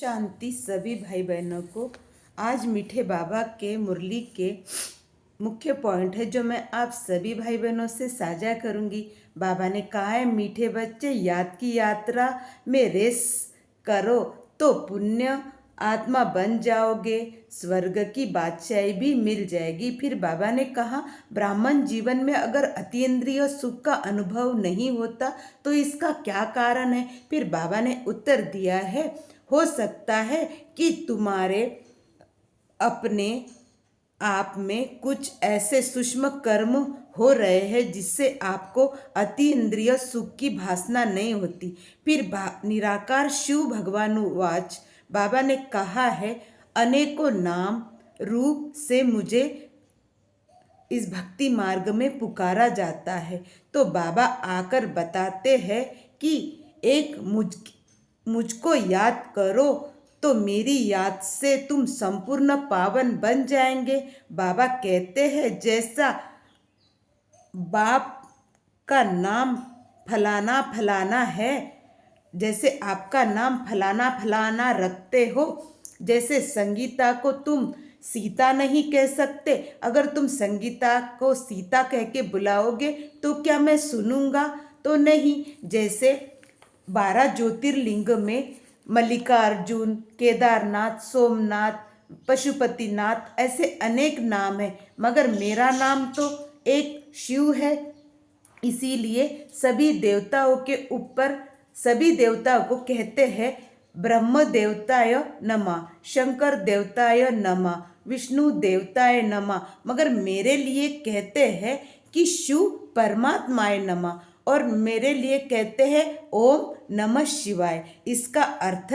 शांति सभी भाई बहनों को। आज मीठे बाबा के मुरली के मुख्य पॉइंट है जो मैं आप सभी भाई बहनों से साझा करूंगी। बाबा ने कहा है, मीठे बच्चे याद की यात्रा में रेस करो तो पुण्य आत्मा बन जाओगे, स्वर्ग की बादशाही भी मिल जाएगी। फिर बाबा ने कहा, ब्राह्मण जीवन में अगर अतीन्द्रिय सुख का अनुभव नहीं होता तो इसका क्या कारण है। फिर बाबा ने उत्तर दिया है, हो सकता है कि तुम्हारे अपने आप में कुछ ऐसे सूक्ष्म कर्म हो रहे हैं जिससे आपको अति इंद्रिय सुख की भासना नहीं होती। फिर निराकार शिव भगवानुवाच, बाबा ने कहा है, अनेकों नाम रूप से मुझे इस भक्ति मार्ग में पुकारा जाता है। तो बाबा आकर बताते हैं कि एक मुझको याद करो तो मेरी याद से तुम संपूर्ण पावन बन जाएंगे। बाबा कहते हैं, जैसा बाप का नाम फलाना फलाना है, जैसे आपका नाम फलाना फलाना रखते हो, जैसे संगीता को तुम सीता नहीं कह सकते, अगर तुम संगीता को सीता कह के बुलाओगे तो क्या मैं सुनूंगा? तो नहीं। जैसे 12 ज्योतिर्लिंग में मल्लिकार्जुन, केदारनाथ, सोमनाथ, पशुपतिनाथ ऐसे अनेक नाम हैं, मगर मेरा नाम तो एक शिव है। इसीलिए सभी देवताओं के ऊपर सभी देवताओं को कहते हैं ब्रह्म देवताय नमः, शंकर देवताय नमः, विष्णु देवताय नमः, मगर मेरे लिए कहते हैं कि शिव परमात्माय नमः, और मेरे लिए कहते हैं ओम नमः शिवाय। इसका अर्थ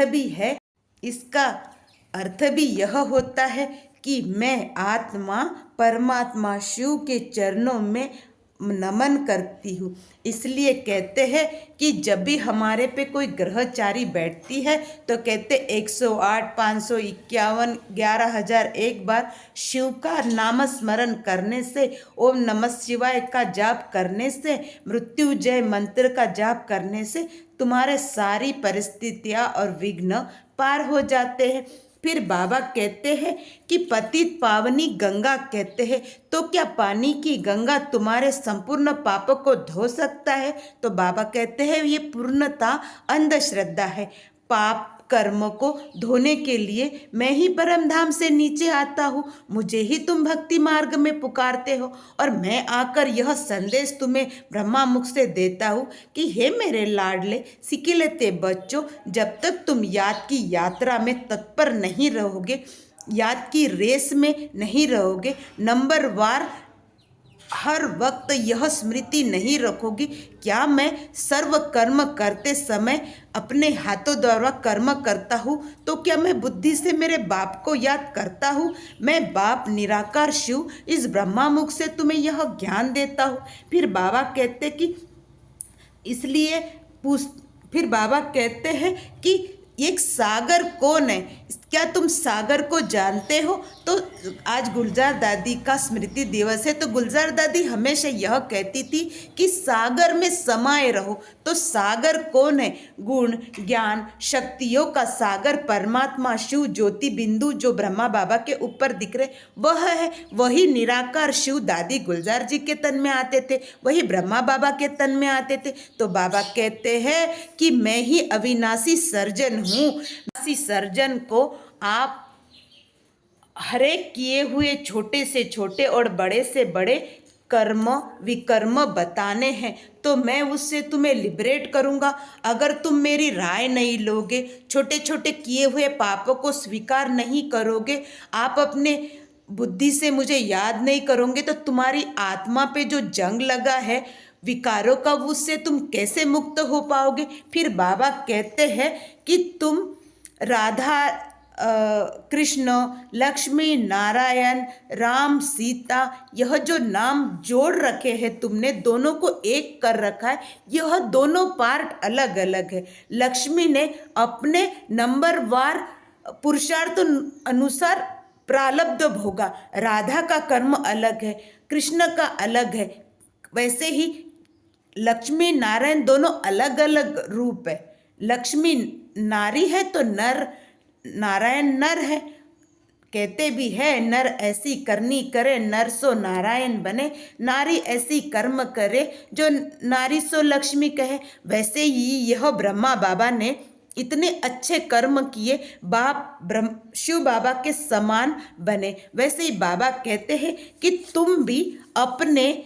भी यह होता है कि मैं आत्मा परमात्मा शिव के चरणों में नमन करती हूँ। इसलिए कहते हैं कि जब भी हमारे पे कोई ग्रहचारी बैठती है तो कहते 108, 551, 11,001 बार शिव का नाम स्मरण करने से, ओम नमः शिवाय का जाप करने से, मृत्युंजय मंत्र का जाप करने से तुम्हारे सारी परिस्थितियाँ और विघ्न पार हो जाते हैं। फिर बाबा कहते हैं कि पतित पावनी गंगा कहते हैं, तो क्या पानी की गंगा तुम्हारे संपूर्ण पापों को धो सकता है? तो बाबा कहते हैं, ये पूर्णता अंधश्रद्धा है। पाप कर्म को धोने के लिए मैं ही परम धाम से नीचे आता हूँ, मुझे ही तुम भक्ति मार्ग में पुकारते हो, और मैं आकर यह संदेश तुम्हें ब्रह्मा मुख से देता हूँ कि हे मेरे लाडले सिकिलते बच्चों, जब तक तुम याद की यात्रा में तत्पर नहीं रहोगे, याद की रेस में नहीं रहोगे, नंबर वार हर वक्त यह स्मृति नहीं रखोगी, क्या मैं सर्व कर्म करते समय अपने हाथों द्वारा कर्म करता हूँ, तो क्या मैं बुद्धि से मेरे बाप को याद करता हूँ? मैं बाप निराकार शिव इस ब्रह्मा मुख से तुम्हें यह ज्ञान देता हूँ। फिर बाबा कहते कि इसलिए फिर बाबा कहते हैं कि एक सागर कौन है, क्या तुम सागर को जानते हो? तो आज गुलजार दादी का स्मृति दिवस है, तो गुलजार दादी हमेशा यह कहती थी कि सागर में समाये रहो। तो सागर कौन है? गुण ज्ञान शक्तियों का सागर परमात्मा शिव ज्योति बिंदु जो ब्रह्मा बाबा के ऊपर दिख रहे वह है। वही निराकार शिव दादी गुलजार जी के तन में आते थे, वही ब्रह्मा बाबा के तन में आते थे। तो बाबा कहते हैं कि मैं ही अविनाशी सर्जन हूँ। अविनाशी सर्जन को आप हरेक किए हुए छोटे से छोटे और बड़े से बड़े कर्म विकर्म बताने हैं, तो मैं उससे तुम्हें लिबरेट करूँगा। अगर तुम मेरी राय नहीं लोगे, छोटे छोटे किए हुए पापों को स्वीकार नहीं करोगे, आप अपने बुद्धि से मुझे याद नहीं करोगे, तो तुम्हारी आत्मा पे जो जंग लगा है विकारों का, उससे तुम कैसे मुक्त हो पाओगे? फिर बाबा कहते हैं कि तुम राधा कृष्ण लक्ष्मी नारायण राम सीता यह जो नाम जोड़ रखे हैं तुमने, दोनों को एक कर रखा है, यह दोनों पार्ट अलग अलग है। लक्ष्मी ने अपने नंबर वार पुरुषार्थ अनुसार प्रारब्ध भोगा, राधा का कर्म अलग है, कृष्ण का अलग है। वैसे ही लक्ष्मी नारायण दोनों अलग अलग रूप है। लक्ष्मी नारी है तो नर नारायण नर है, कहते भी है नर ऐसी करनी करे नर सो नारायण बने, नारी ऐसी कर्म करे जो नारी सो लक्ष्मी कहे। वैसे ही यह ब्रह्मा बाबा ने इतने अच्छे कर्म किए, बाप ब्रह्म शिव बाबा के समान बने। वैसे ही बाबा कहते हैं कि तुम भी अपने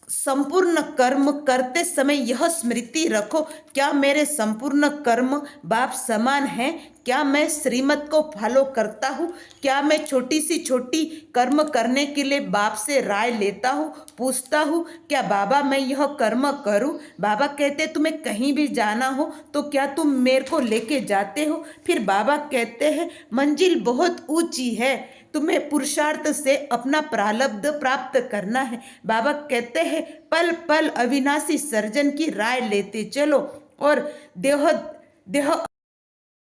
संपूर्ण कर्म करते समय यह स्मृति रखो, क्या मेरे संपूर्ण कर्म बाप समान हैं? क्या मैं श्रीमत को फॉलो करता हूँ? क्या मैं छोटी सी छोटी कर्म करने के लिए बाप से राय लेता हूँ, पूछता हूँ क्या बाबा मैं यह कर्म करूँ? बाबा कहते तुम्हें कहीं भी जाना हो तो क्या तुम मेरे को लेके जाते हो? फिर बाबा कहते हैं मंजिल बहुत ऊंची है, तुम्हें पुरुषार्थ से अपना प्रारब्ध प्राप्त करना है। बाबा कहते हैं पल पल अविनाशी सर्जन की राय लेते चलो और देह देह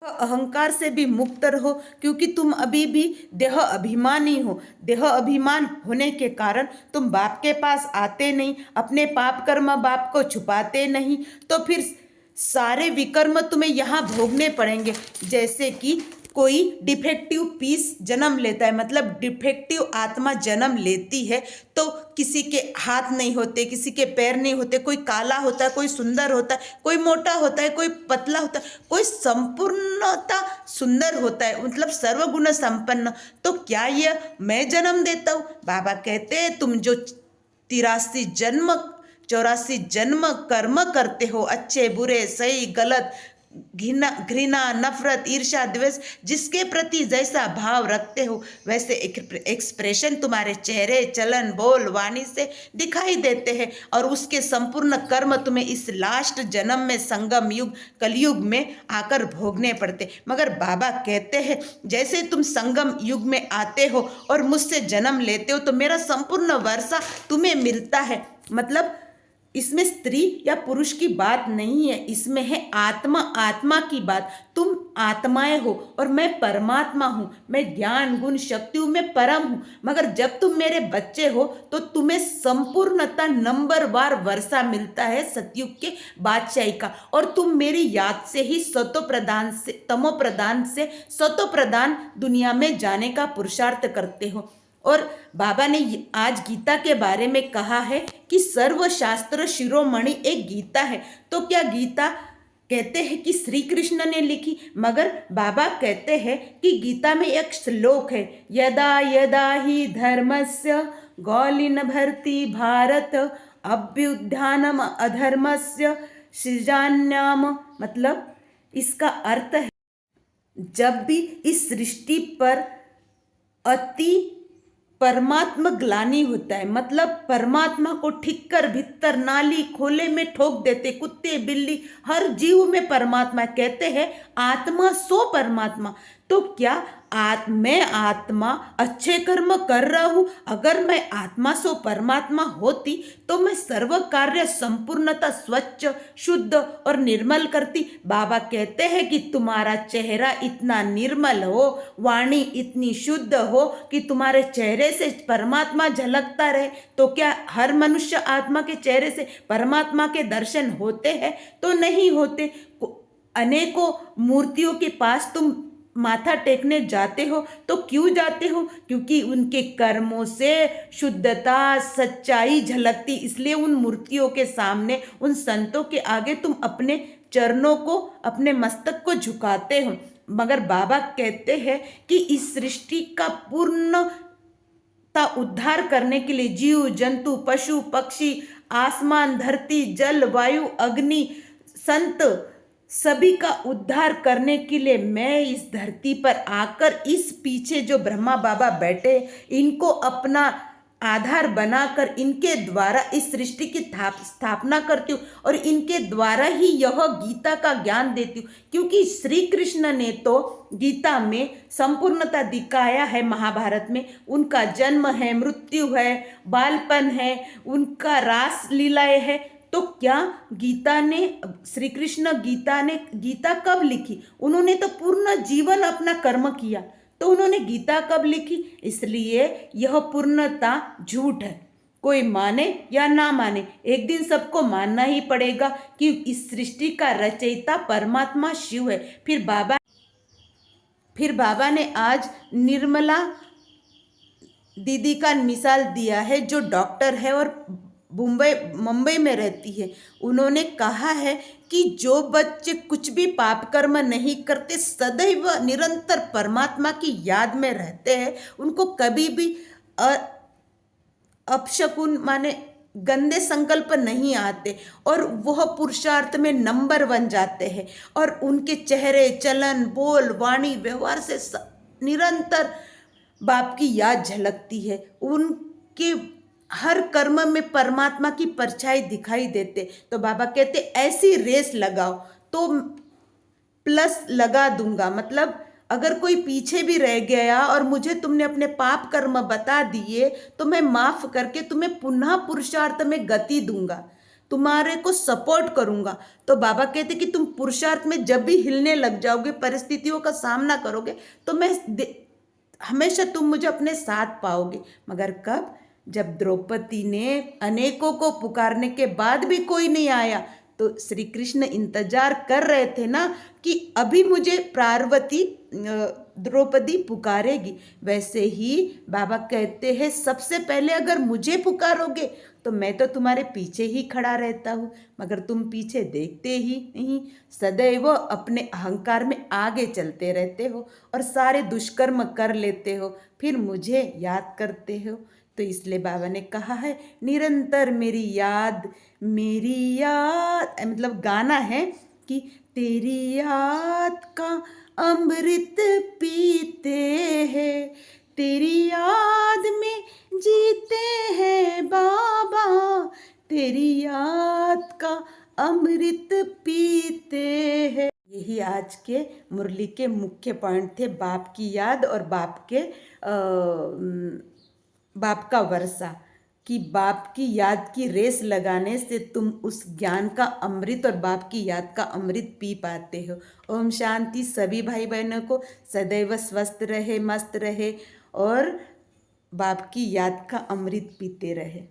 अहंकार से भी मुक्त रहो, क्योंकि तुम अभी भी देह अभिमानी हो। देह अभिमान होने के कारण तुम बाप के पास आते नहीं, अपने पाप कर्म बाप को छुपाते नहीं, तो फिर सारे विकर्म तुम्हें यहाँ भोगने पड़ेंगे। जैसे कि कोई डिफेक्टिव पीस जन्म लेता है, मतलब डिफेक्टिव आत्मा जन्म लेती है, तो किसी के हाथ नहीं होते, किसी के पैर नहीं होते, कोई काला होता है, कोई सुंदर होता है, कोई मोटा होता है, कोई पतला होता है, कोई संपूर्णता सुंदर होता है, मतलब सर्वगुण संपन्न। तो क्या ये मैं जन्म देता हूँ? बाबा कहते हैं तुम जो 84 जन्म कर्म करते हो, अच्छे बुरे सही गलत, घृणा नफरत ईर्ष्या द्वेष, जिसके प्रति जैसा भाव रखते हो वैसे एक्सप्रेशन तुम्हारे चेहरे चलन बोल वाणी से दिखाई देते हैं, और उसके संपूर्ण कर्म तुम्हें इस लास्ट जन्म में संगम युग कलयुग में आकर भोगने पड़ते। मगर बाबा कहते हैं जैसे तुम संगम युग में आते हो और मुझसे जन्म लेते हो तो मेरा संपूर्ण वर्षा तुम्हें मिलता है। मतलब इसमें स्त्री या पुरुष की बात नहीं है, इसमें है आत्मा आत्मा की बात। तुम आत्माएं हो और मैं परमात्मा हूँ, मैं ज्ञान गुण शक्ति हूँ, मैं परम हूँ। मगर जब तुम मेरे बच्चे हो तो तुम्हें संपूर्णता नंबरवार वर्षा मिलता है सतयुग के बादशाही का, और तुम मेरी याद से ही सतो प्रदान से तमो प्रदान से सतो प्रदान दुनिया में जाने का पुरुषार्थ करते हो। और बाबा ने आज गीता के बारे में कहा है कि सर्वशास्त्र शिरोमणि एक गीता है। तो क्या गीता कहते हैं कि श्री कृष्ण ने लिखी? मगर बाबा कहते हैं कि गीता में एक श्लोक है, यदा यदा ही धर्मस्य गौलिन भर्ति भारत अभ्युत्थानम अधर्मस्य सृजान्याम। मतलब इसका अर्थ है जब भी इस सृष्टि पर अति परमात्मा ग्लानि होता है, मतलब परमात्मा को ठीक कर भीतर नाली खोले में ठोक देते, कुत्ते बिल्ली हर जीव में परमात्मा, कहते हैं आत्मा सो परमात्मा। तो क्या मैं आत्मा अच्छे कर्म कर रहा हूँ? अगर मैं आत्मा सो परमात्मा होती तो मैं सर्व कार्य संपूर्णता स्वच्छ शुद्ध और निर्मल करती। बाबा कहते हैं कि तुम्हारा चेहरा इतना निर्मल हो, वाणी इतनी शुद्ध हो कि तुम्हारे चेहरे से परमात्मा झलकता रहे। तो क्या हर मनुष्य आत्मा के चेहरे से परमात्मा के दर्शन होते हैं? तो नहीं होते। अनेकों मूर्तियों के पास तुम माथा टेकने जाते हो तो क्यों जाते हो? क्योंकि उनके कर्मों से शुद्धता सच्चाई झलकती, इसलिए उन मूर्तियों के सामने उन संतों के आगे तुम अपने चरणों को अपने मस्तक को झुकाते हो। मगर बाबा कहते हैं कि इस सृष्टि का पूर्णता उद्धार करने के लिए जीव जंतु पशु पक्षी आसमान धरती जल वायु अग्नि संत सभी का उद्धार करने के लिए मैं इस धरती पर आकर इस पीछे जो ब्रह्मा बाबा बैठे इनको अपना आधार बनाकर इनके द्वारा इस सृष्टि की स्थापना करती हूँ, और इनके द्वारा ही यह गीता का ज्ञान देती हूँ। क्योंकि श्री कृष्ण ने तो गीता में संपूर्णता दिखाया है। महाभारत में उनका जन्म है, मृत्यु है, बालपन है, उनका रास लीलाएं है। तो क्या गीता ने श्री कृष्ण गीता कब लिखी? उन्होंने तो पूर्ण जीवन अपना कर्म किया, तो उन्होंने गीता कब लिखी? इसलिए यह पूर्णता झूठ है। कोई माने या ना माने, एक दिन सबको मानना ही पड़ेगा कि इस सृष्टि का रचयिता परमात्मा शिव है। फिर बाबा फिर बाबा ने आज निर्मला दीदी का मिसाल दिया है, जो डॉक्टर है और मुंबई में रहती है। उन्होंने कहा है कि जो बच्चे कुछ भी पाप कर्म नहीं करते, सदैव निरंतर परमात्मा की याद में रहते हैं, उनको कभी भी अपशकुन माने गंदे संकल्प नहीं आते और वह पुरुषार्थ में नंबर 1 जाते हैं। और उनके चेहरे, चलन, बोल, वाणी, व्यवहार से निरंतर बाप की याद झलकती है। उनके हर कर्म में परमात्मा की परछाई दिखाई देते। तो बाबा कहते ऐसी रेस लगाओ तो प्लस लगा दूंगा। मतलब अगर कोई पीछे भी रह गया और मुझे तुमने अपने पाप कर्म बता दिए तो मैं माफ करके तुम्हें पुनः पुरुषार्थ में गति दूंगा, तुम्हारे को सपोर्ट करूंगा। तो बाबा कहते कि तुम पुरुषार्थ में जब भी हिलने लग जाओगे, परिस्थितियों का सामना करोगे, तो मैं हमेशा तुम मुझे अपने साथ पाओगे। मगर कब? जब द्रौपदी ने अनेकों को पुकारने के बाद भी कोई नहीं आया, तो श्री कृष्ण इंतजार कर रहे थे ना कि अभी मुझे पार्वती द्रौपदी पुकारेगी। वैसे ही बाबा कहते हैं सबसे पहले अगर मुझे पुकारोगे तो मैं तो तुम्हारे पीछे ही खड़ा रहता हूँ, मगर तुम पीछे देखते ही नहीं, सदैव अपने अहंकार में आगे चलते रहते हो और सारे दुष्कर्म कर लेते हो, फिर मुझे याद करते हो। तो इसलिए बाबा ने कहा है निरंतर मेरी याद, मतलब गाना है कि तेरी याद का अमृत पीते हैं, तेरी याद में जीते हैं बाबा, तेरी याद का अमृत पीते हैं। यही आज के मुरली के मुख्य पॉइंट थे, बाप की याद और बाप का वर्षा, कि बाप की याद की रेस लगाने से तुम उस ज्ञान का अमृत और बाप की याद का अमृत पी पाते हो। ओम शांति। सभी भाई बहनों को सदैव स्वस्थ रहे, मस्त रहे और बाप की याद का अमृत पीते रहे।